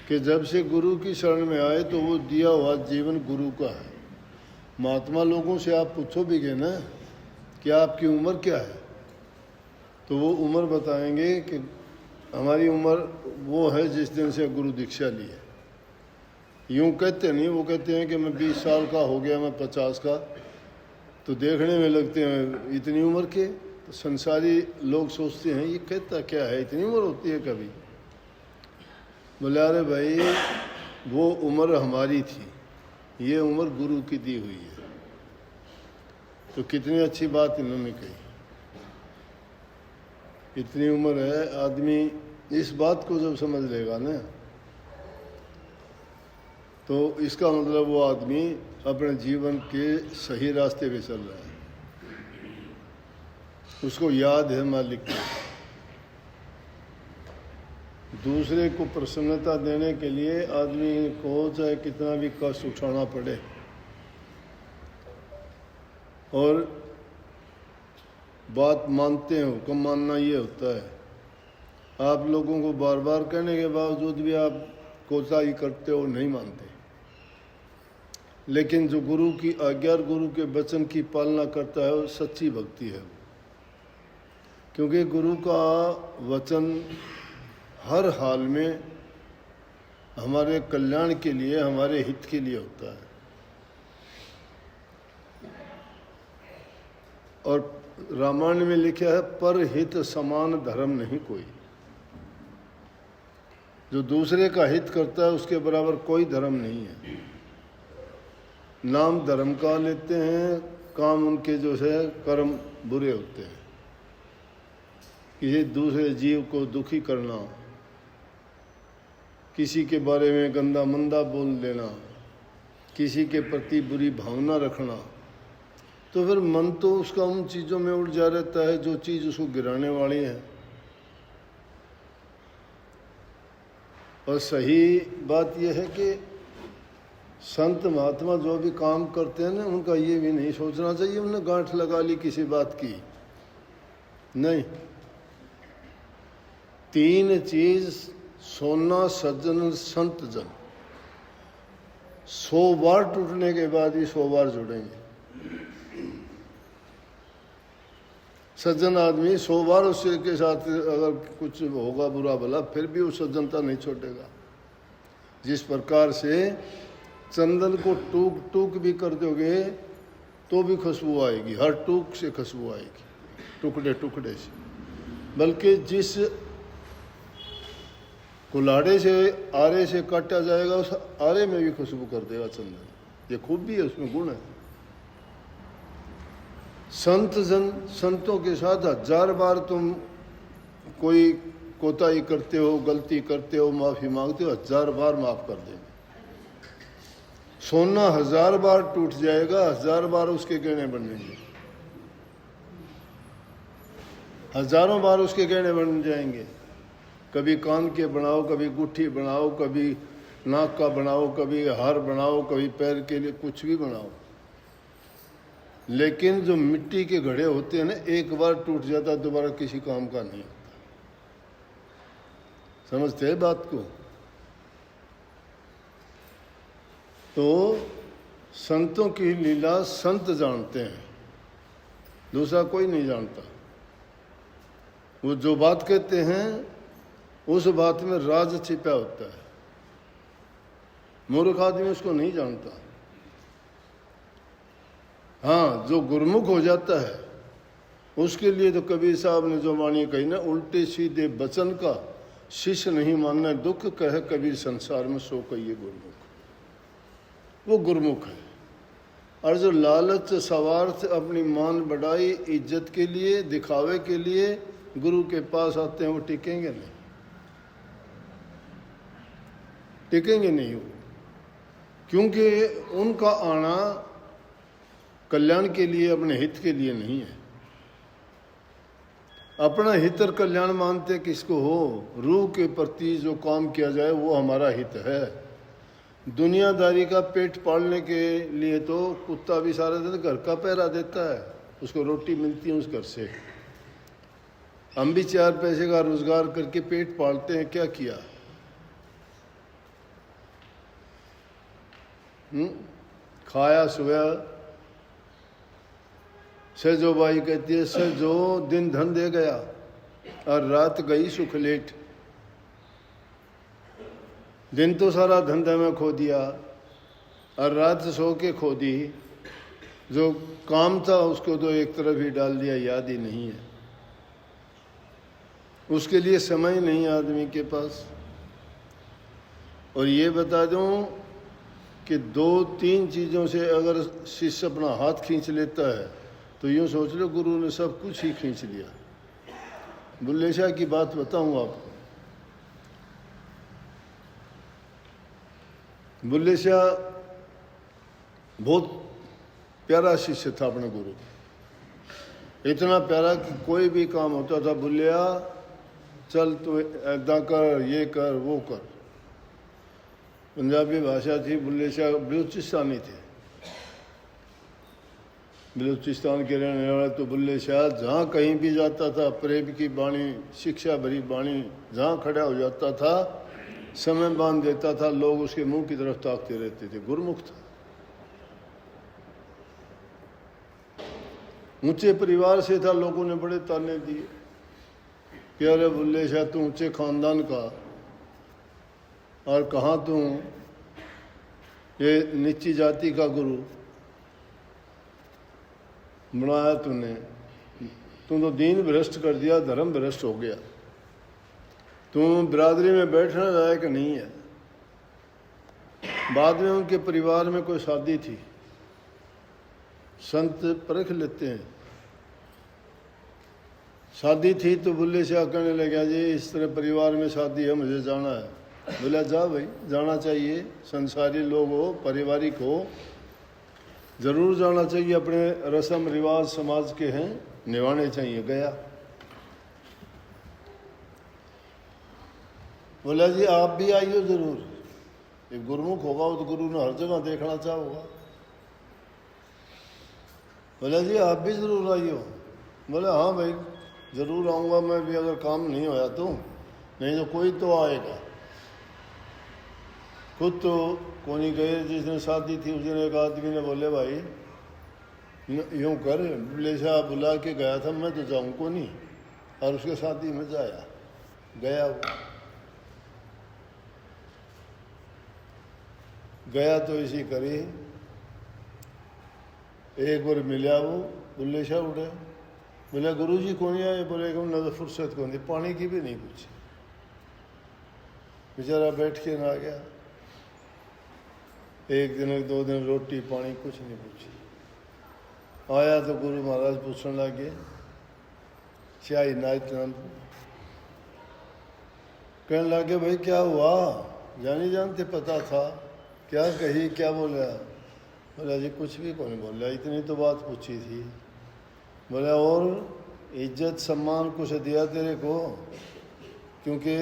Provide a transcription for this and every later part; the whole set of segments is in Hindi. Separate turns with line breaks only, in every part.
कि जब से गुरु की शरण में आए तो वो दिया हुआ जीवन गुरु का है। महात्मा लोगों से आप पूछो भी गए ना कि आपकी उम्र क्या है, तो वो उम्र बताएंगे कि हमारी उम्र वो है जिस दिन से गुरु दीक्षा ली है। यूँ कहते नहीं, वो कहते हैं कि मैं 20 साल का हो गया, मैं 50 का, तो देखने में लगते हैं इतनी उम्र के। तो संसारी लोग सोचते हैं ये कहता क्या है, इतनी उम्र होती है कभी। बोले अरे भाई वो उम्र हमारी थी, ये उम्र गुरु की दी हुई है। तो कितनी अच्छी बात इन्होंने कही। इतनी उम्र है, आदमी इस बात को जब समझ लेगा ना, तो इसका मतलब वो आदमी अपने जीवन के सही रास्ते पे चल रहा है, उसको याद है मालिक को। दूसरे को प्रसन्नता देने के लिए आदमी को चाहे कितना भी कष्ट उठाना पड़े, और बात मानते हो, हुक्म मानना ये होता है। आप लोगों को बार बार कहने के बावजूद भी आप कोताही करते हो, नहीं मानते। लेकिन जो गुरु की आज्ञा और गुरु के वचन की पालना करता है वो सच्ची भक्ति है। क्योंकि गुरु का वचन हर हाल में हमारे कल्याण के लिए, हमारे हित के लिए होता है। और रामायण में लिखा है पर हित समान धर्म नहीं कोई। जो दूसरे का हित करता है उसके बराबर कोई धर्म नहीं है। नाम धर्म का लेते हैं, काम उनके जो है कर्म बुरे होते हैं। किसी दूसरे जीव को दुखी करना, किसी के बारे में गंदा मंदा बोल देना, किसी के प्रति बुरी भावना रखना, तो फिर मन तो उसका उन चीज़ों में उड़ जा रहता है जो चीज़ उसको गिराने वाली है। और सही बात यह है कि संत महात्मा जो भी काम करते हैं ना, उनका ये भी नहीं सोचना चाहिए उन्होंने गांठ लगा ली किसी बात की। नहीं, 3 चीज सोना, सज्जन, संत जन। 100 बार टूटने के बाद ही 100 बार जुड़ेंगे। सज्जन आदमी 100 बार उसके के साथ अगर कुछ होगा बुरा भला, फिर भी वो सज्जनता नहीं छोड़ेगा। जिस प्रकार से चंदन को टूक टूक भी कर दोगे तो भी खुशबू आएगी, हर टूक से खुशबू आएगी, टुकड़े टुकड़े से। बल्कि जिस कुल्हाड़े से, आरे से काटा जाएगा, उस आरे में भी खुशबू कर देगा चंदन। ये खूबी है, उसमें गुण है। संत जन, संतों के साथ 1000 बार तुम कोई कोताही करते हो, गलती करते हो, माफी मांगते हो, 1000 बार माफ कर देंगे। सोना 1000 बार टूट जाएगा, 1000 बार उसके गहने बनेंगे, हजारों बार उसके गहने बन जाएंगे। कभी कान के बनाओ, कभी गुट्ठी बनाओ, कभी नाक का बनाओ, कभी हार बनाओ, कभी पैर के लिए कुछ भी बनाओ। लेकिन जो मिट्टी के घड़े होते हैं ना, एक बार टूट जाता दोबारा किसी काम का नहीं होता। समझते हैं बात को? तो संतों की लीला संत जानते हैं, दूसरा कोई नहीं जानता। वो जो बात कहते हैं उस बात में राज छिपा होता है। मूर्ख आदमी उसको नहीं जानता। हाँ, जो गुरमुख हो जाता है उसके लिए तो कबीर साहब ने जो वाणी कही ना, उल्टे सीधे वचन का शिष्य नहीं मानना दुख, कहे कबीर संसार में सो कहिए गुरमुख। वो गुरमुख है। और जो लालच, स्वार्थ, अपनी मान बढ़ाई, इज्जत के लिए, दिखावे के लिए गुरु के पास आते हैं, वो टिकेंगे नहीं, टिकेंगे नहीं वो। क्योंकि उनका आना कल्याण के लिए, अपने हित के लिए नहीं है। अपना हित और कल्याण मानते किसको हो? रूह के प्रति जो काम किया जाए वो हमारा हित है। दुनियादारी का पेट पालने के लिए तो कुत्ता भी सारा दिन घर का पहरा देता है, उसको रोटी मिलती है उस घर से। हम भी 4 पैसे का रोजगार करके पेट पालते हैं, क्या किया? खाया सोया। सजो बाई कहती है सजो दिन धन दे गया और रात गई सुख लेट। दिन तो सारा धंधा में खो दिया और रात सो के खो दी। जो काम था उसको तो एक तरफ ही डाल दिया, याद ही नहीं है। उसके लिए समय नहीं आदमी के पास। और ये बता दूं कि 2-3 चीज़ों से अगर शिष्य अपना हाथ खींच लेता है तो यूँ सोच लो गुरु ने सब कुछ ही खींच लिया। बुल्ले शाह की बात बताऊं आपको। बुल्ले शाह बहुत प्यारा शिष्य था अपने गुरु। इतना प्यारा कि कोई भी काम होता था बुल्लिया चल तो ऐदा कर, ये कर, वो कर। पंजाबी भाषा थी। बुल्ले शाह बलूचिस्तानी थे, बलूचिस्तान के रहने वाले। तो बुल्ले शाह जहाँ कहीं भी जाता था प्रेम की बाणी, शिक्षा भरी बाणी जहाँ खड़ा हो जाता था समय बांध देता था। लोग उसके मुंह की तरफ ताकते रहते थे। गुरमुख था, ऊंचे परिवार से था। लोगों ने बड़े ताने दिए कि अरे बुल्ले शाह तू ऊंचे खानदान का और कहाँ तू ये नीची जाति का गुरु बनाया तूने। तू तो दीन भ्रष्ट कर दिया, धर्म भ्रष्ट हो गया। तू बिरादरी में बैठने लायक नहीं है। बाद में उनके परिवार में कोई शादी थी। संत परख लेते हैं। शादी थी तो बुल्ले शाह कहने लगा जी इस तरह परिवार में शादी है, मुझे जाना है। बोला जा भाई, जाना चाहिए। संसारी लोग हो, पारिवारिक हो, जरूर जाना चाहिए। अपने रस्म रिवाज समाज के हैं, निभाने चाहिए। गया। बोला जी आप भी आइयो जरूर। एक गुरुमुख होगा वो तो गुरु ने हर जगह देखना चाहोगा। बोला जी आप भी जरूर आइयो। बोला हाँ भाई जरूर आऊँगा मैं भी, अगर काम नहीं होया तो। नहीं तो कोई तो आएगा। खुद तो कोनी गए। जिस दिन शादी थी उस दिन एक आदमी ने बोले भाई यूँ कर, बुल्ले शाह बुला के गया था, मैं तो जाऊँ को नहीं। और उसके शादी में जाया। गया वो, गया तो इसी करी। एक बार मिला वो, बुल्ले शाह उठे। बोले गुरु जी कौन आए? बोले न तो फुर्सत कौन थी, पानी की भी नहीं पूछी। बेचारा बैठ के ना गया। एक दिन 2 दिन रोटी पानी कुछ नहीं पूछी। आया तो गुरु महाराज पूछने लगे शाही नायत नाम। कहने लगे भाई क्या हुआ? जानी जानते पता था? क्या कही, क्या बोला? बोला जी कुछ भी कौन बोला, इतनी तो बात पूछी थी। बोला और इज्जत सम्मान कुछ दिया तेरे को? क्योंकि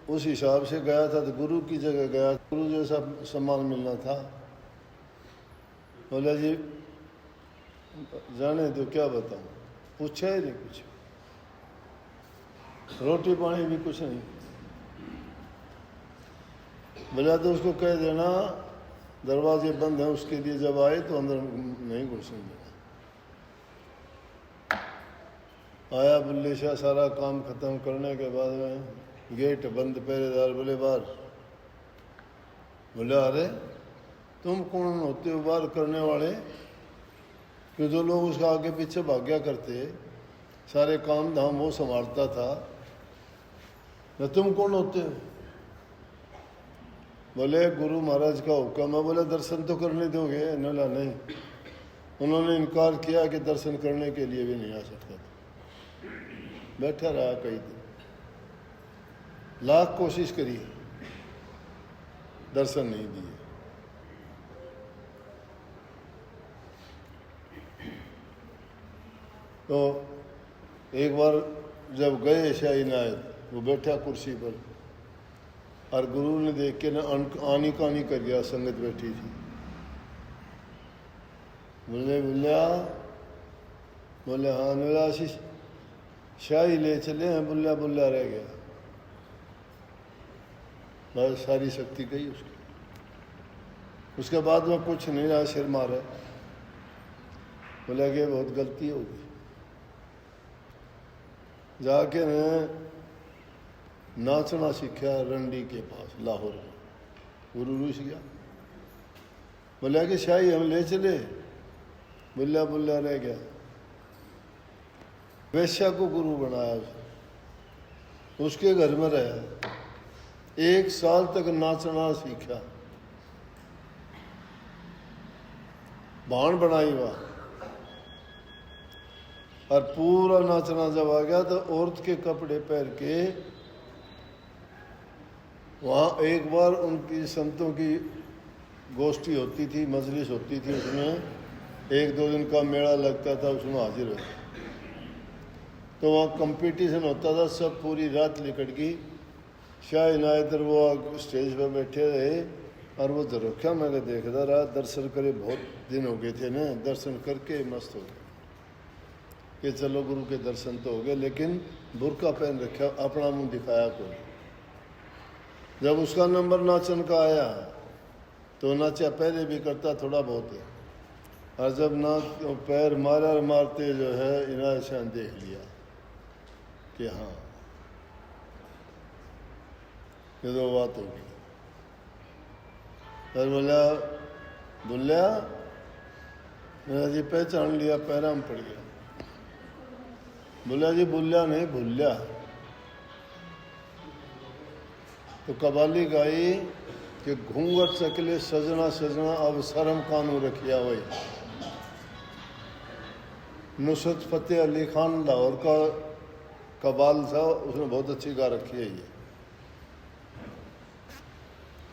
उस हिसाब से गया था तो गुरु की जगह गया, गुरु जैसा सम्मान मिलना था। बोला जी जाने तो क्या बताऊं, पूछा ही नहीं कुछ। रोटी पानी भी कुछ नहीं। बोला तो उसको कह देना दरवाजे बंद हैं, उसके लिए जब आए तो अंदर नहीं घुसने देना। आया बुल्ले शाह, सारा काम खत्म करने के बाद में गेट बंद, पहरेदार बोले बाहर। बोले अरे तुम कौन होते हो बाहर करने वाले? कि जो लोग उसका आगे पीछे भाग्या करते, सारे काम धाम वो संभालता था, न तुम कौन होते हो? बोले गुरु महाराज का हुक्म है। बोले दर्शन तो करने दोगे? बोला नहीं। उन्होंने इनकार किया कि दर्शन करने के लिए भी नहीं आ सकता था। बैठा रहा कई दिन, लाख कोशिश करी, दर्शन नहीं दिए। तो एक बार जब गए शाही नायक, वो बैठा कुर्सी पर और गुरु ने देख के ना आनी कानी कर गया। संगत बैठी थी। बोले बोलिया, बोले हाँ। बोला आशीष शाही ले चले हैं। बुल्ला बुल्ला रह गया। बस सारी शक्ति गई उसकी। उसके बाद वह कुछ नहीं रहा, सिर मारे। बोला कि बहुत गलती होगी। जाके ने नाचना सीखा रंडी के पास लाहौर में, गुरु रूस गया। बोला कि शाही हम ले चले, बुल्ला बुल्ला रह गया। वैश्या को गुरु बनाया उसके घर में रहा, 1 साल तक नाचना सीखा, भाण बनाई वहाँ, और पूरा नाचना जब आ गया तो औरत के कपड़े पहन के वहाँ एक बार उनकी संतों की गोष्ठी होती थी, मजलिस होती थी, उसमें 1-2 दिन का मेला लगता था, उसमें हाजिर होता। तो वहाँ कंपटीशन होता था, सब पूरी रात निकट गई। शाह इनायत वो स्टेज पर बैठे रहे और वो झरोखा मैं देखता रहा, दर्शन करे, बहुत दिन हो गए थे ना, दर्शन करके मस्त हो गए कि चलो गुरु के दर्शन तो हो गए, लेकिन बुर्का पहन रखा, अपना मुंह दिखाया कोई। जब उसका नंबर नाचन का आया तो नाचा पहले भी करता थोड़ा बहुत है, और जब नाच पैर मारा मारते जो है इनायत शाह देख लिया कि हाँ ये तो बात होगी। फिर बोला बुल्ला, मेरा जी पहचान लिया, पैरा में पड़ गया। बोला जी बुल्ला नहीं भूल्ला। तो कबाली गाई कि घूंघट सकले सजना सजना अब शर्म कानू रखिया वही। नुसरत फतेह अली खान लाहौर का कबाल था, उसने बहुत अच्छी गा रखी है ये।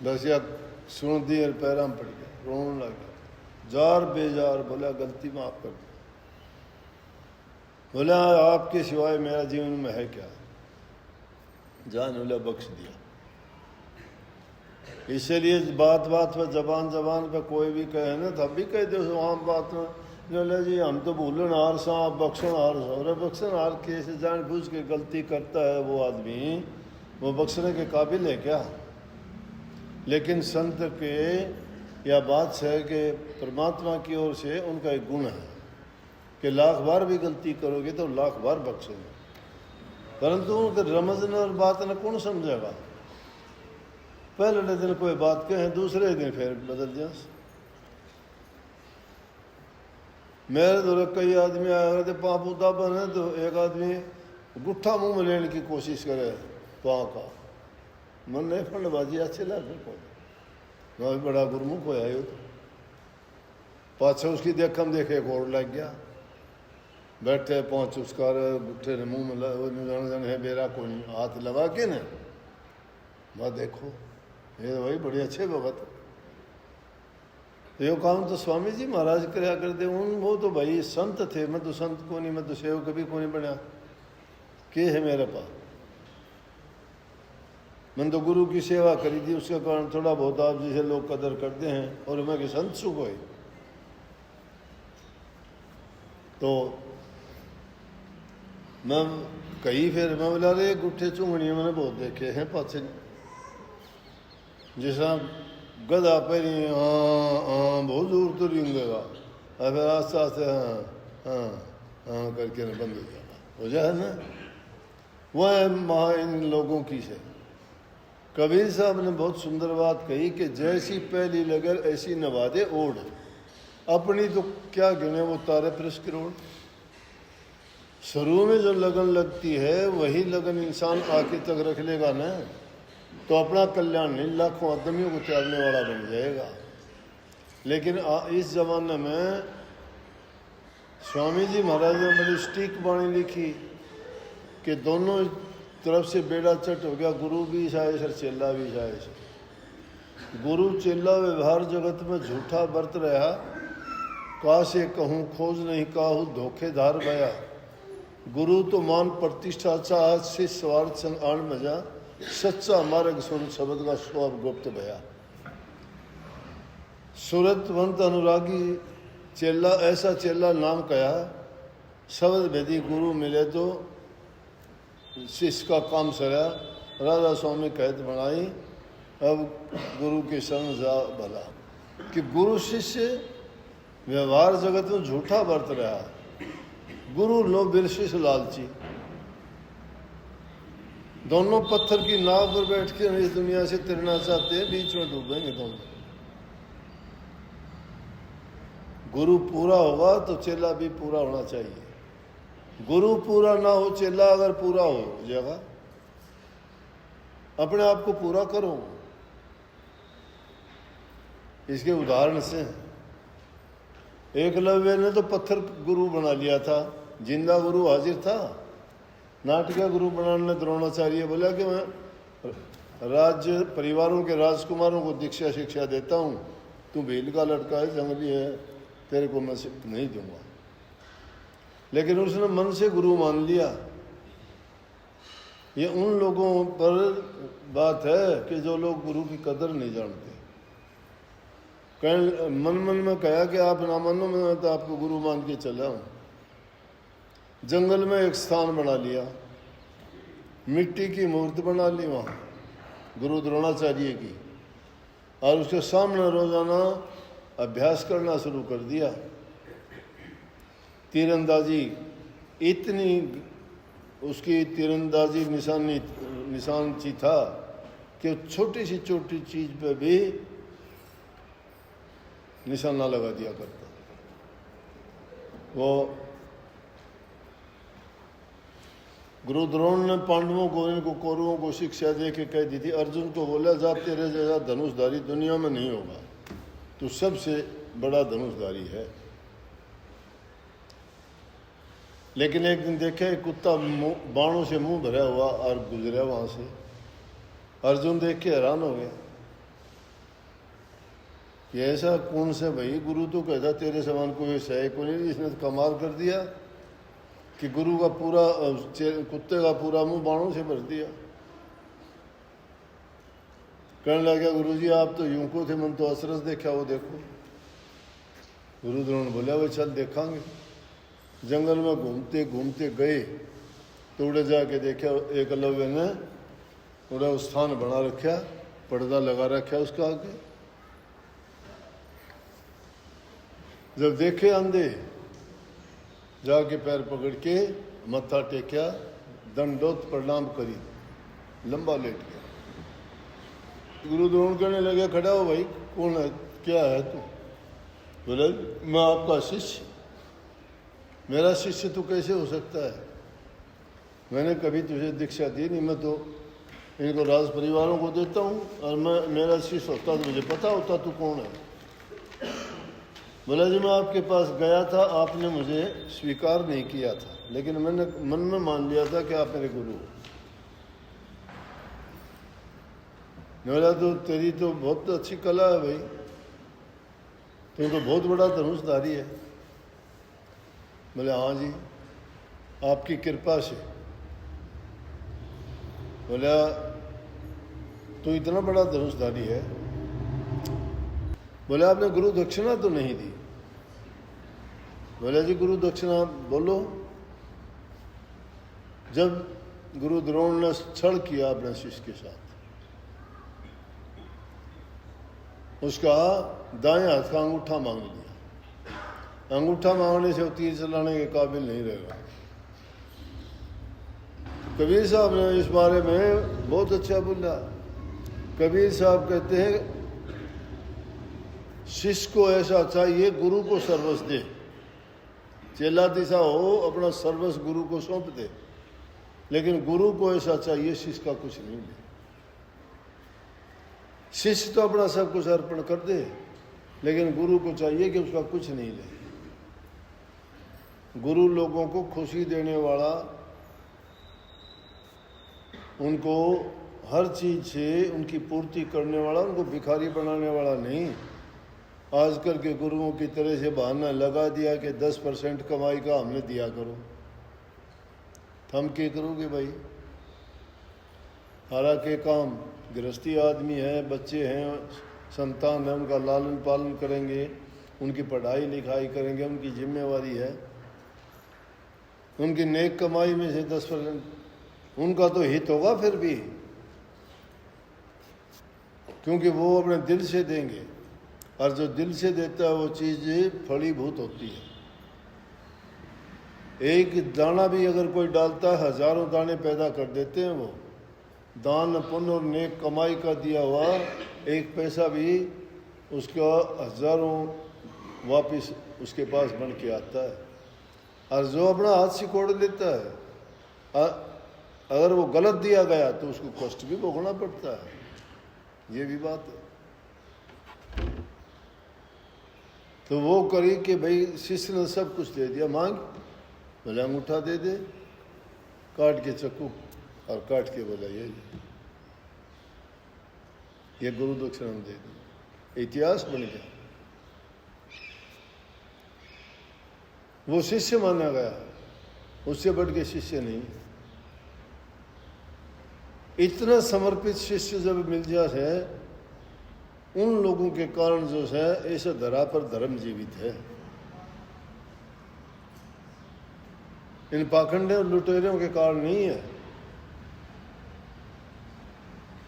बस या सुन दी और पैरा में पड़ गया, रोने लग गया, जार बेजार। बोला गलती माफ कर दो। बोला आपके सिवाय मेरा जीवन में है क्या? जान बोला बख्श दिया। इसीलिए बात बात पर जबान जबान पर कोई भी कहे ना, तब भी कह दो आम बात में, बोले जी हम तो भूलन हार सा, आप बख्शन हार सा। और बख्शन हार के से जान बूझ के गलती करता है वो आदमी, वो बख्शने के काबिल है क्या? लेकिन संत के या बात है कि परमात्मा की ओर से उनका एक गुण है कि लाख बार भी गलती करोगे तो लाख बार बख्शेंगे, परंतु उनके रमजन और बात न कौन समझेगा? पहले दिन कोई बात कहे, दूसरे दिन फिर बदल जाए। मेरे तो कई आदमी आया करते पाँव दाबन है, तो एक आदमी गुट्ठा मुंह में लेने की कोशिश करे पाँव का, मन नहीं फंडबाजी अच्छे लगे को मैं भी बड़ा गुरमुख हो आयो। तो पाछे उसकी देखम देखे घोड़ लग गया, बैठे पहुँच उसका गुट्ठे ने मुँह में जान है बेरा को हाथ लगा के न, मैं देखो ये तो भाई बड़े अच्छे भगत। यो काम तो स्वामी जी महाराज कराया करते, उन वो तो भाई संत थे, मैं तो संत को नहीं, मैं तो सेवक कभी को नहीं बना के है मेरे पास। मैंने तो गुरु की सेवा करी थी, उसके कारण थोड़ा बहुत आप जैसे लोग कदर करते हैं, और मैं कि संत सुख हो। तो मैं कही फिर मैं बोला रे गुट्ठे चूंगड़ियाँ मैंने बहुत देखे हैं पाछे, जिस गधा पहली हाँ हाँ बहुत दूर तो रिंगेगा, और फिर आस्ते आस्ते हाँ हाँ हाँ करके ना बंद हो जाएगा, हो जाए ना। वह है महा इन लोगों की से। कबीर साहब ने बहुत सुंदर बात कही कि जैसी पहली लगन ऐसी नवादे ओढ़, अपनी तो क्या गिने वो तारे प्रश करोड़। शुरू में जो लगन लगती है वही लगन इंसान आखिर तक रख लेगा ना, तो अपना कल्याण नहीं लाखों आदमियों को त्यागने वाला बन जाएगा। लेकिन इस जमाने में स्वामी जी महाराज ने बड़ी स्टीक बाणी लिखी कि दोनों तरफ से बेड़ा चट हो गया, गुरु भी शायद और चेला भी शायद। गुरु चेला व्यवहार जगत में झूठा बरत रहा, का से कहूँ खोज नहीं काहू धोखेधार भया। गुरु तो मान प्रतिष्ठा चाह से स्वार्थ संग आण मजा, सच्चा मार्ग सुन शब्द का स्वभाव गुप्त भया। सूरतवंत अनुरागी चेला, ऐसा चेला नाम कया, शब्द भेदी गुरु मिले तो शिष्य का काम सरा। राजा स्वामी कहत बनाई, अब गुरु के संग जा भला। कि गुरु शिष्य व्यवहार जगत में झूठा बरत रहा है। गुरु लो बिल शिष्य लालची। दोनों पत्थर की नाव पर बैठ के इस दुनिया से तैरना चाहते हैं, बीच में डूबेंगे दोनों। गुरु पूरा होगा तो चेला भी पूरा होना चाहिए। गुरु पूरा ना हो, चेला अगर पूरा हो जाएगा। अपने आप को पूरा करो। इसके उदाहरण से एकलव्य ने तो पत्थर गुरु बना लिया था, जिंदा गुरु हाजिर था। नाटका गुरु बनाने द्रोणाचार्य बोला कि मैं राज्य परिवारों के राजकुमारों को दीक्षा शिक्षा देता हूँ, तू भील का लड़का है, जंगली है, तेरे को मैं नहीं दूंगा। लेकिन उसने मन से गुरु मान लिया। ये उन लोगों पर बात है कि जो लोग गुरु की कदर नहीं जानते। मन मन में कहा कि आप ना मानो, मैं तो आपको गुरु मान के चला हूँ। जंगल में एक स्थान बना लिया, मिट्टी की मूर्ति बना ली वहाँ गुरु द्रोणाचार्य की, और उसके सामने रोजाना अभ्यास करना शुरू कर दिया। तीरंदाजी इतनी उसकी तीरंदाजी निशान ची था कि छोटी सी छोटी चीज पे भी निशाना लगा दिया करता। वो गुरु द्रोण ने पांडवों को, इनको कौरवों को शिक्षा दे के कह दी थी। अर्जुन को बोला, जा तेरे जैसा धनुषधारी दुनिया में नहीं होगा, तू सबसे बड़ा धनुषधारी है। लेकिन एक दिन देखे एक कुत्ता बाणों से मुंह भरा हुआ और गुजरा वहां से। अर्जुन देख के हैरान हो गया, ये ऐसा कौन से भाई, गुरु तो कहता तेरे समान कोई है को नहीं। इसने तो कमाल कर दिया कि गुरु का पूरा कुत्ते का पूरा मुंह बाणों से भर दिया। कहने लगा, गुरु जी आप तो यूं को थे, मन तो असरस देखा, वो देखो। गुरु द्रोण बोला, वो चल देखांगे। जंगल में घूमते घूमते गए तो उड़े जाके देखा एकलव्य ने उड़ा स्थान बना रखा, पर्दा लगा रखा उसका आगे। जब देखे अंधे, जाके पैर पकड़ के मत्था टेक्या, दंडोत प्रणाम करी, लंबा लेट गया। गुरु द्रोण कहने लगे, खड़ा हो भाई, कौन है, क्या है तू? बोले, मैं आपका शिष्य। मेरा शिष्य तू कैसे हो सकता है? मैंने कभी तुझे दीक्षा दी नहीं, मैं तो इनको राज परिवारों को देता हूँ, और मेरा शिष्य होता तो मुझे पता होता तू कौन है। बोला, जी मैं आपके पास गया था, आपने मुझे स्वीकार नहीं किया था, लेकिन मैंने मन में मान लिया था कि आप मेरे गुरु हो। बोला, तो तेरी तो बहुत अच्छी कला है भाई, तू तो बहुत बड़ा धनुषधारी है। बोले, हाँ जी आपकी कृपा से। बोला, तो इतना बड़ा धनुषधारी है। बोले, आपने गुरु दक्षिणा तो नहीं दी। बोले, जी गुरु दक्षिणा बोलो। जब गुरु द्रोण ने छल किया अपने शिष्य के साथ, उसका दाएं हाथ का अंगूठा मांग लिया। अंगूठा मांगने से वो तीर चलाने के काबिल नहीं रहेगा। कबीर साहब ने इस बारे में बहुत अच्छा बोला। कबीर साहब कहते हैं, शिष्य को ऐसा चाहिए गुरु को सर्वस्व दे। चेला दिशा हो, अपना सर्वस्व गुरु को सौंप दे, लेकिन गुरु को ऐसा चाहिए शिष्य का कुछ नहीं दे। शिष्य तो अपना सब कुछ अर्पण कर दे, लेकिन गुरु को चाहिए कि उसका कुछ नहीं ले। गुरु लोगों को खुशी देने वाला, उनको हर चीज से उनकी पूर्ति करने वाला, उनको भिखारी बनाने वाला नहीं। आजकल के गुरुओं की तरह से बहाना लगा दिया कि 10% कमाई का हमने दिया करो। हम क्या करोगे भाई? हारा के काम, गृहस्थी आदमी है, बच्चे हैं, संतान है, उनका लालन पालन करेंगे, उनकी पढ़ाई लिखाई करेंगे, उनकी जिम्मेवारी है। उनकी नेक कमाई में से 10% उनका तो हित होगा फिर भी, क्योंकि वो अपने दिल से देंगे। और जो दिल से देता है वो चीज़ फलीभूत होती है। एक दाना भी अगर कोई डालता है, हजारों दाने पैदा कर देते हैं वो। दान पुण्य और नेक कमाई का दिया हुआ एक पैसा भी उसका हजारों वापस उसके पास बन के आता है। और जो अपना हाथ से कोड़ लेता है, अगर वो गलत दिया गया तो उसको कष्ट भी भोगना पड़ता है। ये भी बात है। तो वो करी कि भाई शिष्य ने सब कुछ दे दिया, मांग बोले अंगूठा दे दे, काट के चक्कू और काट के बोला ये गुरु दक्षिणा दे दी। इतिहास बन गया, वो शिष्य माना गया, उससे बढ़ के शिष्य नहीं। इतना समर्पित शिष्य जब मिल जाए है, उन लोगों के कारण जो है ऐसे धरा पर धर्म जीवित है। इन पाखंडे और लुटेरों के कारण नहीं है।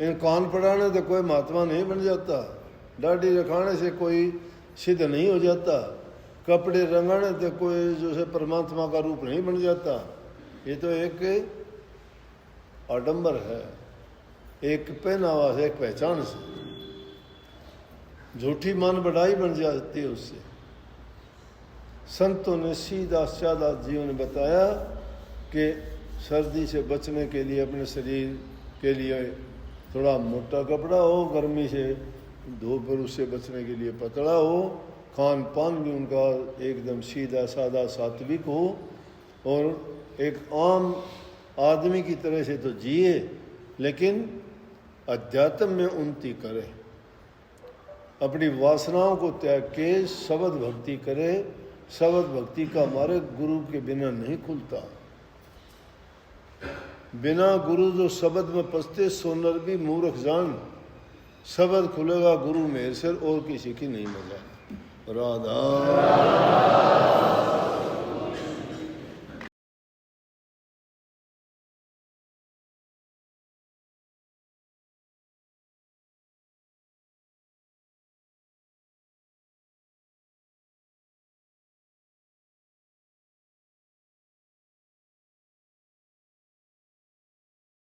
इन कान पढ़ाने से कोई महात्मा नहीं बन जाता, दाढ़ी रखाने से कोई सिद्ध नहीं हो जाता, कपड़े रंगाने से कोई जो है परमात्मा का रूप नहीं बन जाता। ये तो एक आडंबर है, एक पहनावा है, एक पहचान से। झूठी मान बढ़ाई बन जाती है उससे। संतों ने सीधा साधा जीवन में बताया कि सर्दी से बचने के लिए अपने शरीर के लिए थोड़ा मोटा कपड़ा हो, गर्मी से धूप और उससे बचने के लिए पतला हो, खान पान भी उनका एकदम सीधा साधा सात्विक हो, और एक आम आदमी की तरह से तो जिए, लेकिन अध्यात्म में उन्नति करे, अपनी वासनाओं को त्याग के शब्द भक्ति करे। शब्द भक्ति का मार्ग गुरु के बिना नहीं खुलता। बिना गुरु जो शब्द में पसते सोनर भी मूर्ख जान। शब्द खुलेगा गुरु मेहर से, और किसी की नहीं मजा। राधा